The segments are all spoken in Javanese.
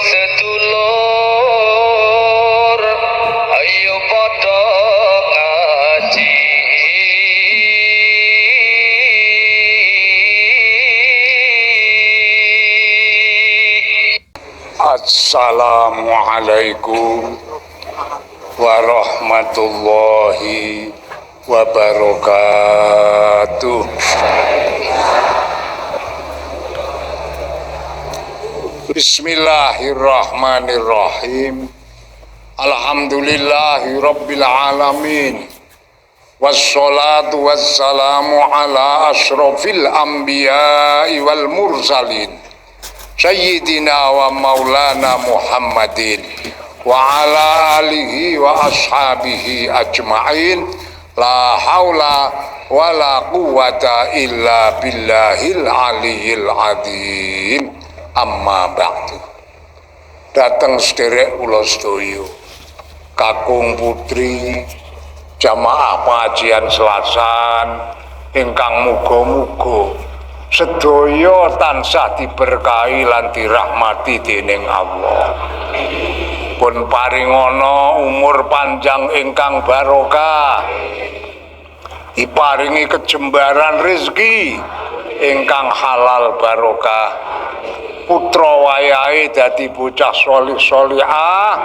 sedulur ayo padha ngaji. Assalamualaikum warahmatullahi wabarakatuh. Bismillahirrahmanirrahim. Alhamdulillahi rabbil alamin. Wassalatu wassalamu ala ashrafil anbiya'i wal mursalin. Sayyidina wa maulana Muhammadin wa ala alihi wa ashabihi ajma'in. La haula wa la quwata illa billahil aliyyil azim. Amma ba'du. Dateng sederek kula sedaya, kakung putri jamaah pengajian Selasan ingkang muga-muga sedaya tansah diberkahi lan dirahmati dening Allah. Pun paringana umur panjang ingkang barokah, diparingi kejembaran rezeki ingkang halal barokah, putra wayahe dadi bocah sholih-sholihah,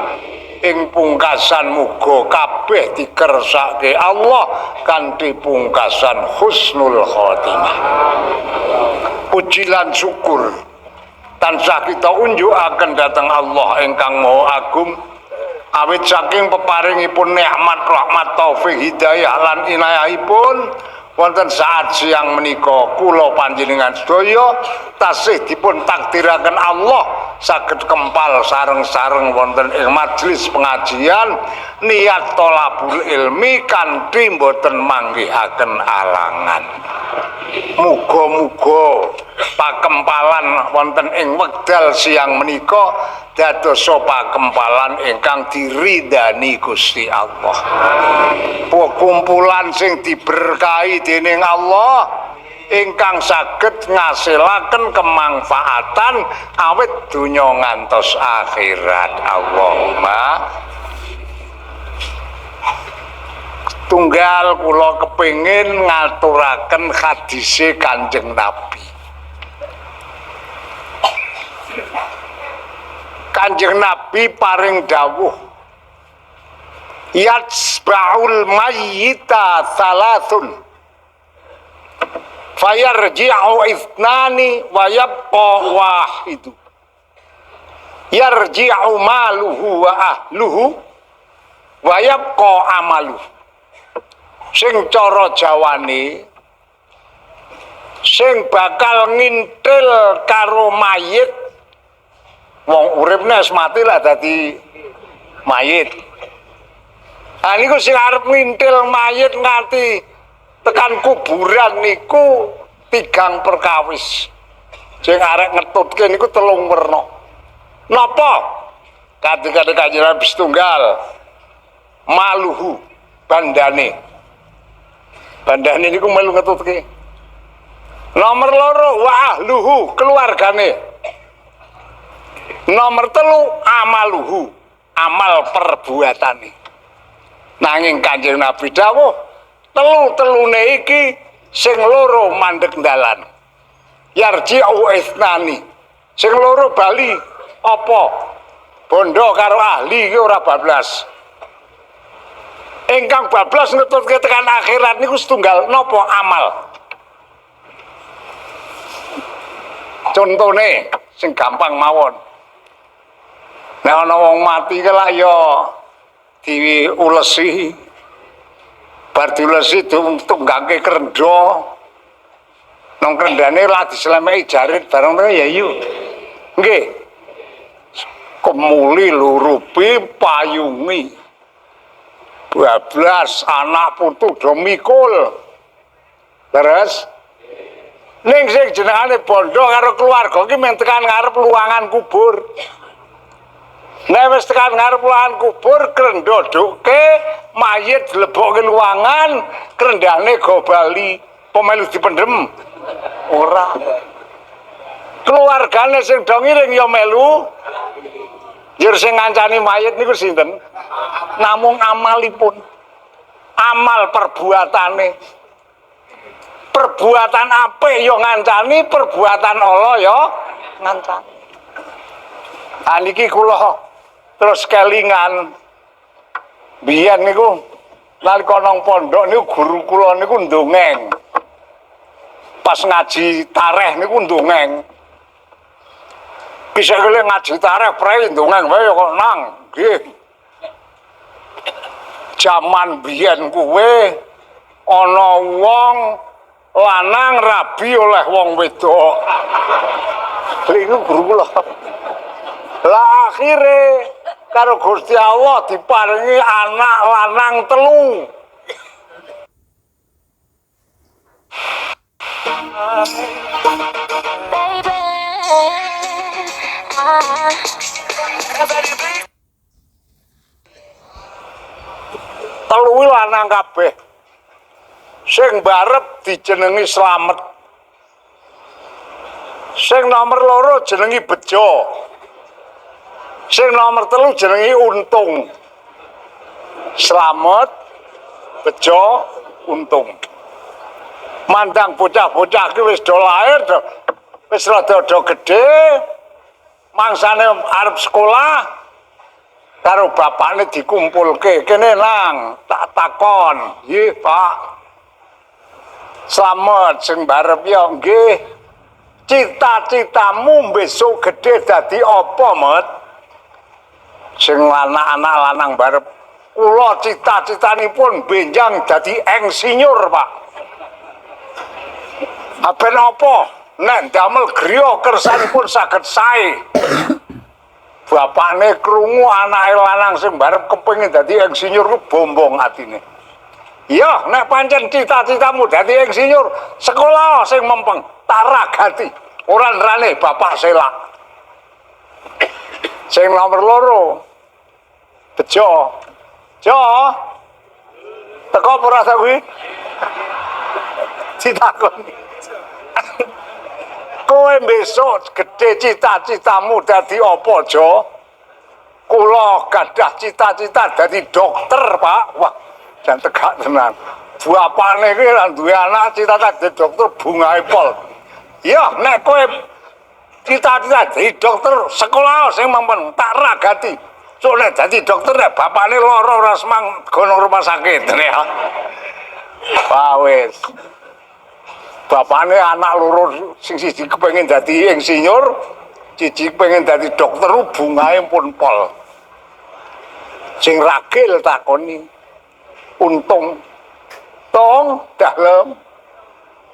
ing pungkasan muga kabeh dikersake Allah kanthi pungkasan husnul khotimah. Puji lan syukur tansah kita unjukaken dhateng Allah ingkang Maha Agung, awit saking peparingipun nikmat rahmat taufik hidayah lan inayahipun wonten saat siang menika kula panjenengan sedaya tasih dipun takdiraken Allah saged kempal sareng-sareng wonten ing majelis pengajian niat thalabul ilmi kanthi boten manggihaken alangan. Muga-muga pakempalan wonten ing wekdal siang menika dadosa pakempalan ingkang diridani Gusti Allah. Kumpulan sing diberkahi dening Allah ingkang saged ngasilaken kemanfaatan awit donya ngantos akhirat. Allahumma. Tunggal kula kepengin ngaturaken hadise Kanjeng Nabi. Kanjeng Nabi paring dawuh, yatsba'ul mayyita salasun fayarji'u ithnani wa yabqa wahidu yarji'u maluhu wa ahluhu wa yabqa amaluhu. Sing cara Jawane, sing bakal ngintil karo mayit, wong urip wis mati lah dadi mayit. Nah niku sing arep ngintil mayit nganti tekan kuburan niku tigang perkawis. Sing arek ngetutke niku 3 werna. Napa? Kadhe-kadhe Kanjeng Nabi setunggal. Maluhu bandane. Bandane niku melu ngetutke. Nomor 2 wa ahluhu keluargane. Nomor 3 amaluhu, amal perbuatane. Nanging Kanjeng Nabi dawuh, telu-telune iki sing loro mandeg dalan. Yarji'u isnani. Sing loro bali apa? Bondo karo ahli iki ora bablas. Ingkang bablas ngetutke tekan akhirat niku setunggal napa? Amal. Contone sing gampang mawon. Nek ana wong mati ki lak ya diulesi. Bar diulesi tunggangke krendha. Nang krendane lak dislemeki jarit bareng ya yu. Nggih. Kemuli lurupi payungi. 12 anak putu do mikul. Terus ning sing jenengane bondo karo keluarga ki men tekan ngarep luangan kubur. Nek wis tekan ngarep luangan kubur krendha duke mayit dilebokke luangan, krendane go bali, pemelu dipendhem. Ora. Keluargane sing do ngiring ya melu. Jur sing ngancani mayit niku sinten? Namung amalipun. Amal perbuatane. Perbuatan apik ya ngancani, perbuatan ala ya ngancani. Niki kula terus kelingan biyen niku nalika nang pondok niku guru kula niku ndongeng. Pas ngaji tareh niku ndongeng. Bisa kele ngaji tareh prei ndongeng wae kok nang nggih. Jaman biyen kuwe ana wong lanang rabi oleh wong wedok. Iku guru kula. Lah akhire karo Gusti Allah diparingi anak lanang 3. Telu lanang kabeh. Sing barep dijenengi Slamet. Sing nomor 2 jenengi Bejo. Sing nomor 3 jenengi Untung. Slamet, Bejo, Untung. Mandang bocah-bocah ki wis do lair, wis rada gedhe. Mangsane arep sekolah karo bapakne dikumpulke. Kene nang, tak takon. Nggih, Pak. Slamet sing barep ya nggih. Cita-citamu besok gedhe dadi apa, Met? Sing anak-anak lanang barep. Kula cita-citanipun benjang dadi insinyur, Pak. Aben apa? Nek damel griya kersanipun saged sae. Bapakne krungu anake lanang sing barep kepengin dadi insinyur ku bombong atine. Iya, nek pancen cita-citamu dadi insinyur, sekolah sing mempeng, tak ragati. Ora nrane bapak selak. Sing nomor 2 Bejo. Jo. Teko ora ta kuwi? Ditakoni. Kowe besok gedhe cita-citamu dadi apa, Jo? Kula gadah cita-cita dadi dokter, Pak. Wah, jan tegak tenan. Bapakne iki lan duwe anak cita-cita dadi dokter bungae pol. Iya, nek kowe cita-cita dadi dokter, sekolah sing mempeng tak ragati. So nek dadi dokter nek bapakne lara ora semang gono rumah sakit ya. Wah wis. Bapakne anak loro sing siji kepengin dadi insinyur, siji kepengin dadi dokter bungae pun pol. Sing ragil takoni. Untung. Tong dalem.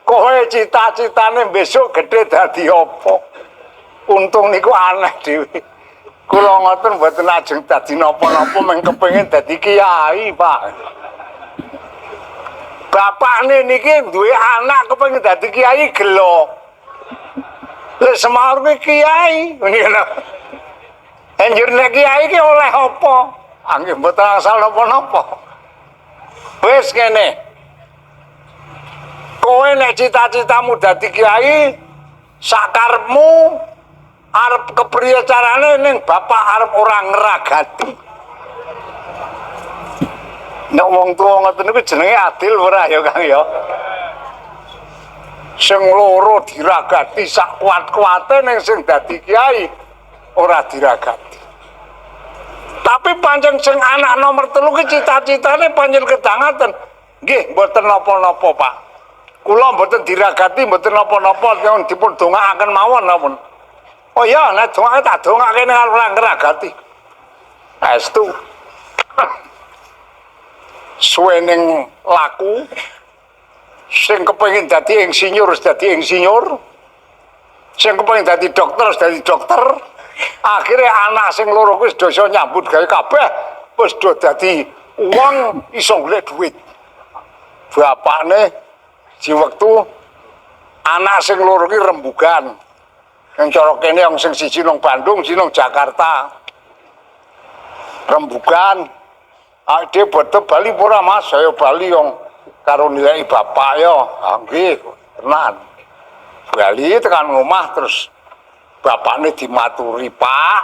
Kowe cita-citane besok gedhe dadi apa? Untung niku aneh dhewe. Kula ngoten mboten ajeng dadi napa-napa mung kepengin dadi kiai, Pak. Bapakne niki duwe anak kepengin dadi kiai gelo. Lek semar kuwi kiai, ngono. Anjur nek kiai ki oleh apa? Anggih mboten asal napa-napa. Wis kene. Kowe nek cita-citamu dadi kiai, sakarepmu arep kepriye carane ning bapak arep ora ngeragati. Nek wong tuwa ngoten niku jenenge adil ora ya, Kang ya. Sing loro diragati sak kuat-kuate ning sing dadi kiai ora diragati. Tapi pancen sing anak nomor 3 ki cita-citane pancen kedangaten. Nggih, mboten napa-napa, Pak. Kula mboten diragati, mboten napa-napa, nyuwun dipun dongaaken mawon napa. Oh iya, nek dongake tak dongake ning ora ngeragati. Estu. Suwening laku sing kepengin dadi insinyur dadi insinyur, sing kepengin dadi dokter dadi dokter. Akhire anak sing loro kuwi do iso nyambut gawe kabeh, wis do dadi wong iso golek duit. Bapakne di wektu anak sing loro ki rembugan. Yang cara kene yang sing siji nang Bandung, siji nang Jakarta. Rembugan. Ade boten bali ora Mas, saya bali yang karo nilai bapak ya. Nggih, tenan. Bali tekan omah terus bapakne dimaturi, "Pak,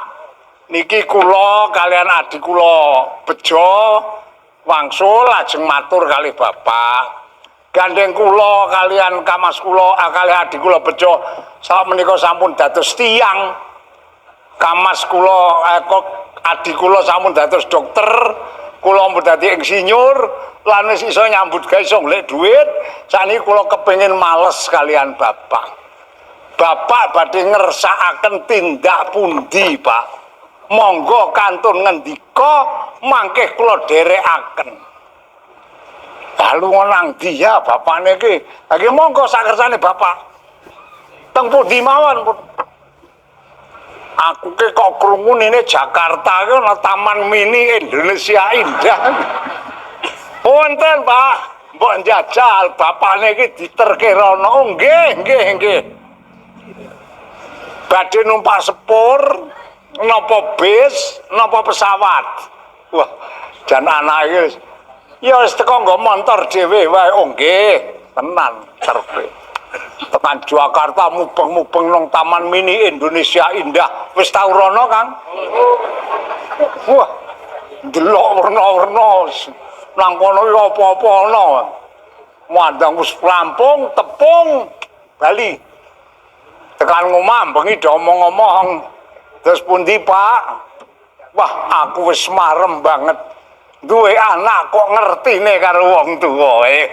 niki kula kalian adik kula Bejo wangsul lajeng matur kalih bapak. Gandeng kula kalian kamas kula kalih adik kula Bejo sakmenika sampun dados tiyang. Kamas kula kok adik kula sampun dados dokter, kula ampun dadi insinyur lan wis iso nyambut gawe iso golek dhuwit. Sakniki kula kepengin males kalian bapak. Bapak badhe ngersakaken tindak pundi, Pak? Monggo kantun ngendika mangke kula dherekaken." Lalu nang dia bapakne iki, "Lagi monggo sakersane bapak." Teng pundi mawon, Pun? Aku ke kok krungu ini Jakarta ke ana Taman Mini Indonesia Indah. Wonten, Pak. Mbok njajal bapakne iki diterke rono. Oh, nggih. Badhe numpak sepur, napa bis, napa pesawat. Wah, jan anake ya wis teko nggo montor dhewe wae. Oh, nggih, tenan terke. Tekan Jakarta mubeng-mubeng nang Taman Mini Indonesia Indah. Wis tau rono, Kang? Wah, delok werna-werna. Nang kono ya apa-apa ana. Mandang wis rampung, tepung, bali. Tekan ngomah bengi omong-omong. Terus pundi, Pak? Wah, aku wis marem banget. Duwe anak kok ngertine karo wong tuwae.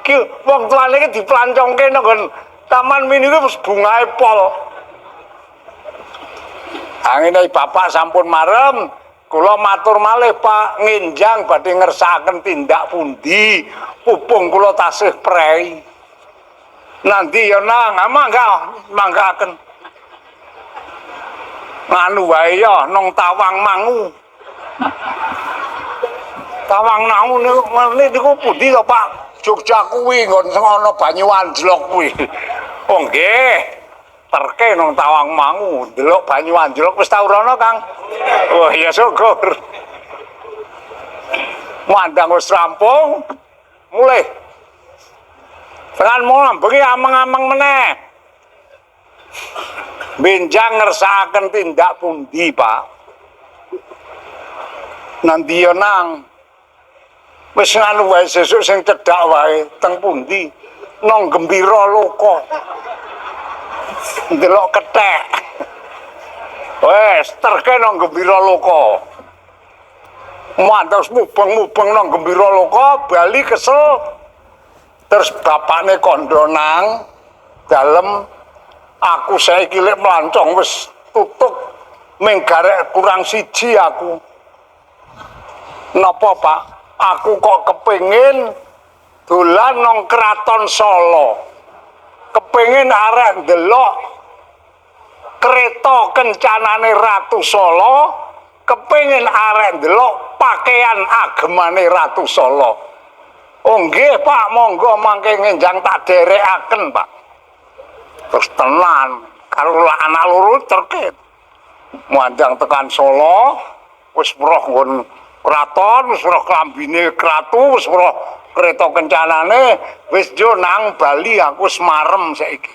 Ki wong tuane iki diplancongke nang Taman Mini ku wis bungae pol. Angene bapak sampun marem, kula matur malih Pak, ngenjang badhe ngersakaken tindak pundi, pupung kula tasih prei. Nanti ya nang, manggaken. Nganu wae ya nang Tawang Mangu. Tawang Mangu niku pundi to, Pak? Jogja kuwi nggon sing ana banyu anjlok kuwi. Oh nggih. Terke nang Tawang Mangu, ndelok banyu anjlok wis tau rono, Kang? Oh iya syukur. Mandang wis rampung, mulih. Tekan mono bengi ameng-ameng meneh. Benjang ngersakaken tindak pundi, Pak? Nanti yo nang wis nganu wae sesuk sing cedhak wae teng pundi? Nang Gembira Loka. Ndelok kethek. Wes terke nang Gembira Loka. Mantos mubeng-mubeng nang Gembira Loka, bali kesel. Terus bapakne kondo nang dalem, aku saiki lek mlancong wis tutup ming garek kurang siji aku. Napa, Pak? Aku kok kepengin dolan nang Kraton Solo. Kepengin arek ndelok kereta kencanane Ratu Solo, kepengin arek ndelok pakaian agemane Ratu Solo. Oh nggih, Pak, monggo mangke ngenjang tak dherekaken, Pak. Terus tenan karo anak loro terkait. Mandang tekan Solo, wis weruh nggon kraton, wis weruh klambine kratu, wis weruh kereta kencanane, wis yo nang Bali aku wis marem saiki.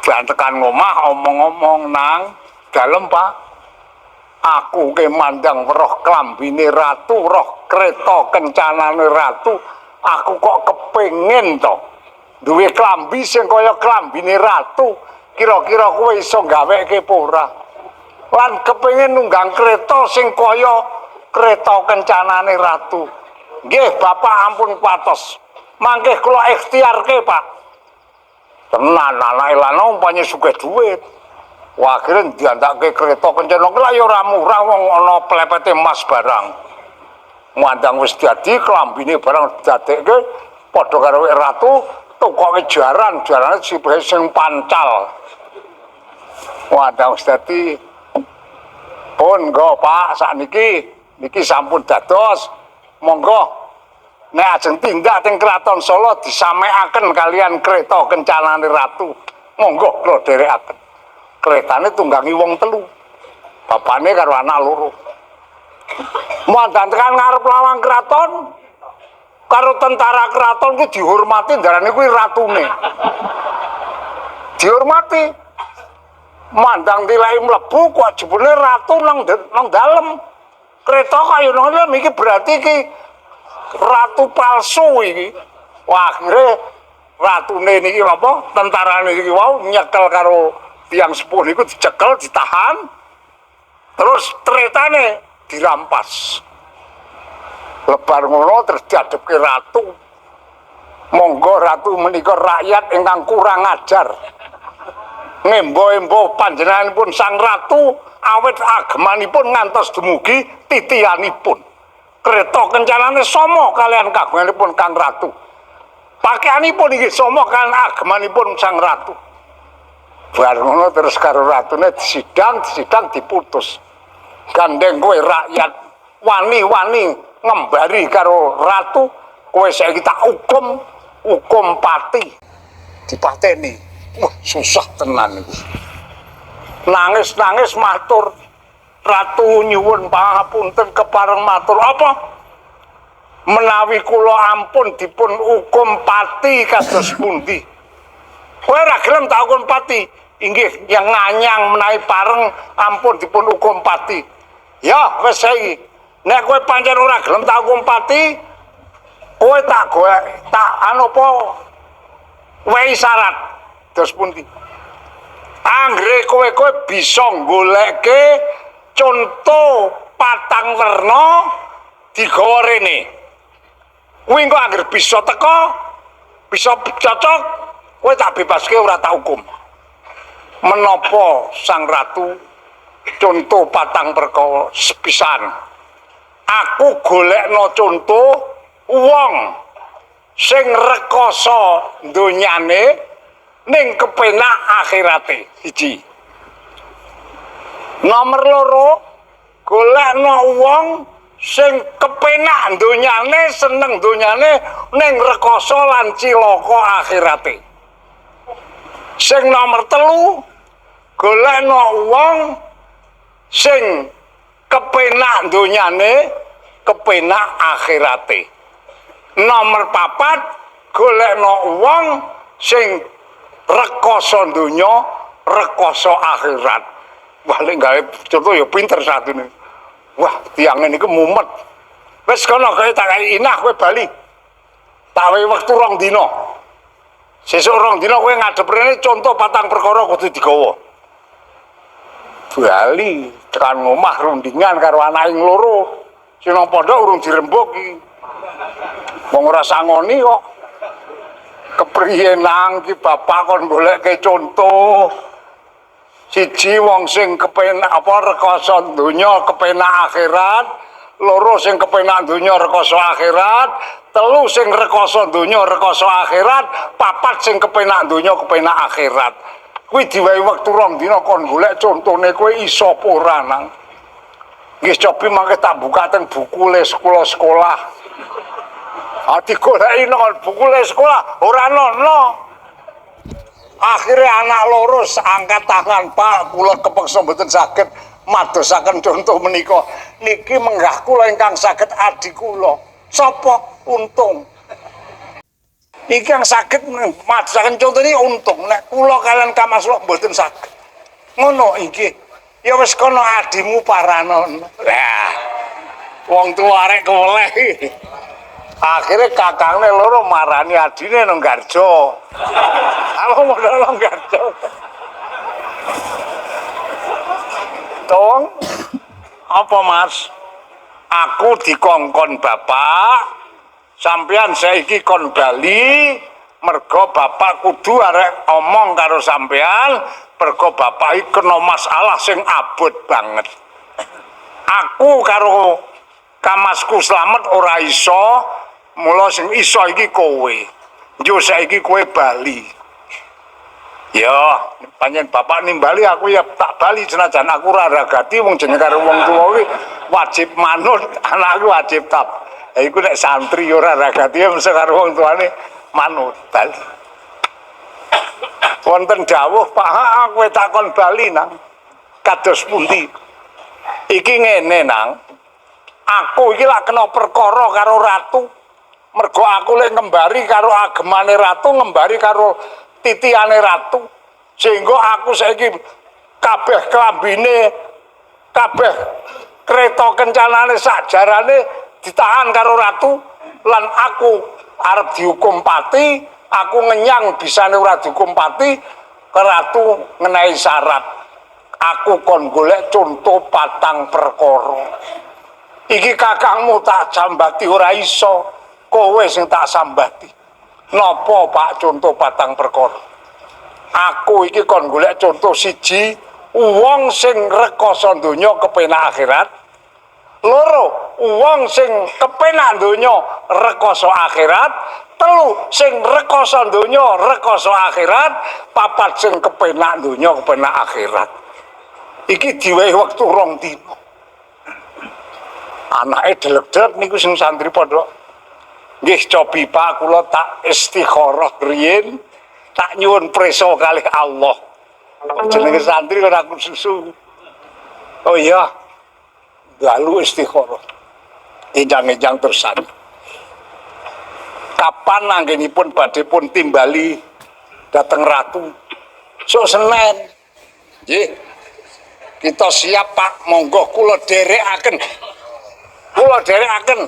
Ban tekan ngomah omong-omong nang dalem, Pak. Aku ke mandang weruh klambine ratu, weruh kereta kencanane ratu, aku kok kepengin to duwe klambi sing kaya klambine ratu. Kira-kira kowe iso gaweke apa ora? Lan kepengin nunggang kereta sing kaya kereta kencanane ratu. Nggih, Bapak ampun patos. Mangke kula ikhtiarke, Pak. Tenan anake lanang umpamane sugih dhuwit. Wah, akhirnya diandake kereta kencana lah ya ora murah wong ana plepete emas barang. Mandang wis dadi klambine barang dadekke padha karo ratu, tokoke jarane sing pancal. Mandang wis dadi pun nggo Pak sakniki niki sampun dados. Monggo nek ajeng tindak teng Kraton Solo disamekaken kalian kereta kencanane ratu. Monggo kula dherekaken. Keretane tunggangi wong telu. Bapakne karo anak loro. Mandan tekan ngarep lawang kraton karo tentara kraton ku dihormati, darane kuwi ratune. Dihormati. mandang tilai mlebu kok jebule ratu nang dalem kereta kaya ngono iki berarti iki ratu palsu iki. Wah, akhire ratune niki apa tentarane niki wau nyekel karo tiyang sepuh niku dicekel ditahan terus tretane dirampas. Lebar ngono terus diadepke ratu. Monggo ratu menika rakyat ingkang kurang ajar. Ngembo-embo panjenenganipun sang ratu awet agemanipun ngantos dumugi titianipun. Kereta kencanane sama kalian kagunganipun Kang Ratu. Pakaianipun iki sama kalian agemanipun sang ratu. Bar ngono terus karo ratune disidang diputus. Gandeng kowe rakyat wani-wani ngembari karo ratu, kowe saiki tak hukum pati. Dipateni. Wah, susah tenan iku. Nangis-nangis matur, ratu nyuwun pangapunten kepareng matur apa? Menawi kula ampun dipun hukum pati kados pundi? Kowe ora gelem tak hukum pati? Inggih, yang nganyang menawi pareng ampun dipun hukum pati. Ya, wis saiki. Nek kowe pancen ora gelem tak hukum pati, kowe tak anu apa? Wehi syarat. Terus pundi? Anggere kowe bisa goleke contoh patang werna digawa rene. Kuwi engko anggere bisa teko, bisa cocok, kowe tak bebaske ora tak hukum. Menapa sang ratu contoh patang perkara sepisan. Aku golekno contoh wong sing rekoso donyane ning kepenak akhirate. Siji. Nomor loro, golekno wong sing kepenak donyane, seneng donyane ning rekoso lan cilaka akhirate. Sing nomor telu, golekno wong sing kepenak donyane, kepenak akhirate. Nomor papat, golekno wong sing rekoso donya, rekoso akhirat. Wah, lek gawe contoh ya pinter satune. Wah, tiang niku mumet. Wis kono kowe tak kei inah kowe bali. Tak wehi wektu 2 dina. Sesuk 2 dina kowe ngadep rene contoh patang perkara kudu digawa. Bali tekan omah rundingan karo anake loro. Sing nang pondok urung dirembuk iki. Wong ora sangoni kok. Kepriye nang ki bapak kon goleke contoh. Siji wong sing kepenak apa rekoso donya kepenak akhirat, loro sing kepenak donya rekoso akhirat, telu sing rekoso donya rekoso akhirat, papat sing kepenak donya kepenak akhirat. Kuwi diwehi wektu 2 dina kon golek contone kowe iso apa ora nang. Nggih cobi mangke tak buka teng buku le sekolah. Ati goleki nang buku le sekolah ora ono. Akhirnya anak loro angkat tangan, Pak, kula kepeksa mboten saged madosaken contoh menika. Niki menggah kula ingkang saged adik kula. Sapa? Untung. Iki yang saged madosaken contoh ini Untung. Nek kula kalian Kamaslo mboten saged. Ngono iki. Ya wis kono adimu paranon. Lah. Wong tuwa arek koleh. Akhirnya kakangne loro marani adine nang Garjo. Aku modal nang Garjo. Tong, apa Mas? Aku dikongkon bapak, sampean saiki kon bali, mergo bapak kudu arek omong karo sampean, mergo bapak iki kena masalah sing abot banget. Aku karo Kamasku Slamet ora iso. Mula sing iso iki kowe. Yo saiki kowe bali. Ya, panjen bapak nimbali aku ya tak bali senajan aku ora ragati wong jenenge karo wong tuwa kuwi wajib manut, anakku wajib tap. Ya iku nek santri ora ragati mesti karo wong tuane manut. Bali. Wonten dawuh, Pak, kowe takon bali nang kados pundi? Iki ngene nang. Aku iki lak kena perkara karo ratu. Mergo aku lek ngembari karo agemane ratu, ngembari karo titiane ratu. Sehingga aku saiki kabeh klambine, kabeh kereta kencanane sakjarane ditahan karo ratu lan aku arep dihukum pati, aku ngenyang bisane ora dihukum pati, ratu ngenehi syarat. Aku kon golek contoh 4 perkara. Iki kakangmu tak jambati ora iso, kowe sing tak sambati. Napa Pak contoh 4 perkara? Aku iki kon golek contoh siji, wong sing rekoso donya kepenak akhirat. Loro, wong sing kepenak donya rekoso akhirat. Telu, sing rekoso donya rekoso akhirat. Papat, sing kepenak donya kepenak akhirat. Iki diwehi wektu 2 dina. Anake deleg-deleg niku sing santri pondok. Nggih cobi Pak kula tak istikharah riyin, tak nyuwun prisa kalih Allah. Jenenge santri ora susu. Oh iya. Lalu istikharah. Enjang-enjang tersan. Kapan anggenipun badhe pun timbali dateng ratu? Sok Senin. Nggih. Kita siap Pak, monggo kula dherekaken. Kula dherekaken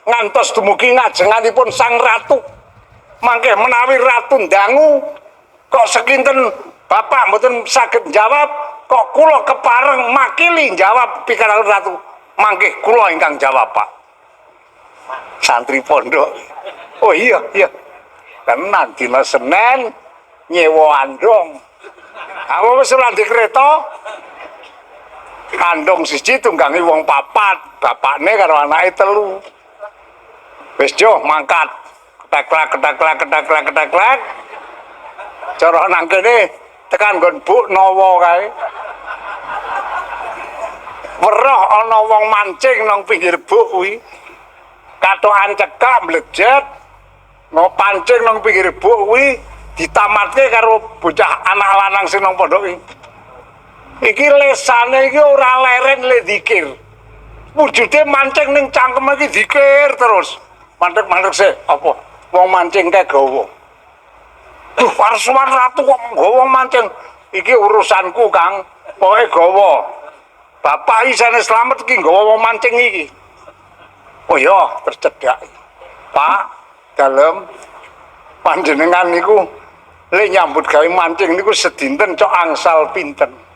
ngantos dumugi ngajenganipun sang ratu. Mangke menawi ratu ndangu kok sekinten Bapak mboten saged jawab, kok kula kepareng makili jawab pikiran ratu. Mangke kula ingkang jawab Pak. Santri pondok. Oh iya. Tenan dina Senin nyewa andong. Apa wis ora di kereta? Andong siji tunggangi wong 4, bapakne karo anake 3. Wis jo mangkat. Ketak-ketak. Cara nang kene tekan nggon Buk Nawa kae. Weruh ana wong mancing nang pinggir buk kuwi. Katokan cekak mlejet. Mau pancing nang pinggir buk kuwi ditamatke karo bocah anak lanang sing nang pondok iki. Iki lesane iki ora leren le dikir. Wujude mancing ning cangkem iki dikir terus. Mandek-mandek sih apa? Wong mancing kae gawa. Duh, parsuan ratu kok gawa mancing. Iki urusanku, Kang. Pokoke gawa. Bapak isane slamet iki gawa wong mancing iki. Oh iya, tercedak. Pak, dalem panjenengan niku le nyambut gawe mancing niku sedinten cok angsal pinten.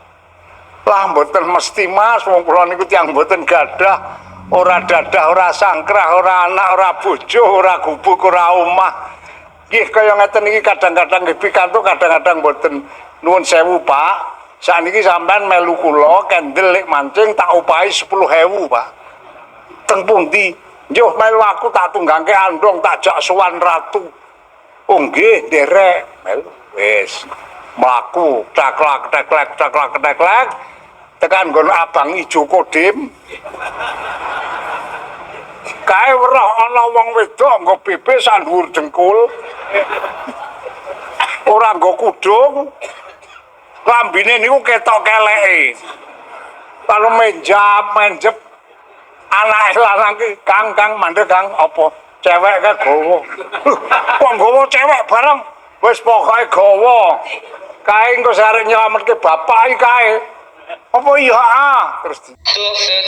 Lah mboten mesti Mas, wong kula niku tiyang mboten gadah, ora dadah, ora sangkrah, ora anak, ora bojo, ora gubuk, ora omah. Nggih kaya ngeten iki kadang-kadang nggih pikantuk, kadang-kadang mboten. Nuwun sewu, Pak. Sakniki sampean melu kula kendel lek mancing tak upahi 10.000, Pak. Teng pundi? Nggih melu aku tak tunggangke andong, tak jak sowan ratu. Oh nggih, nderek. Melu wis. Mlaku taklak tekan nggon abang ijo Kodim. Kae weruh ana wong wedok nggo bebek sak dhuwur dengkul. Ora nggo kudung. Lambine niku ketok keleke. Lalu menjep anake lanang ki, Kang mandeg Kang apa cewek kae gawa. Kok gawa cewek bareng? Wis pokoke gawa. Kae engko arek nyelametke bapak iki kae. Apa iya terus Tuh sedulur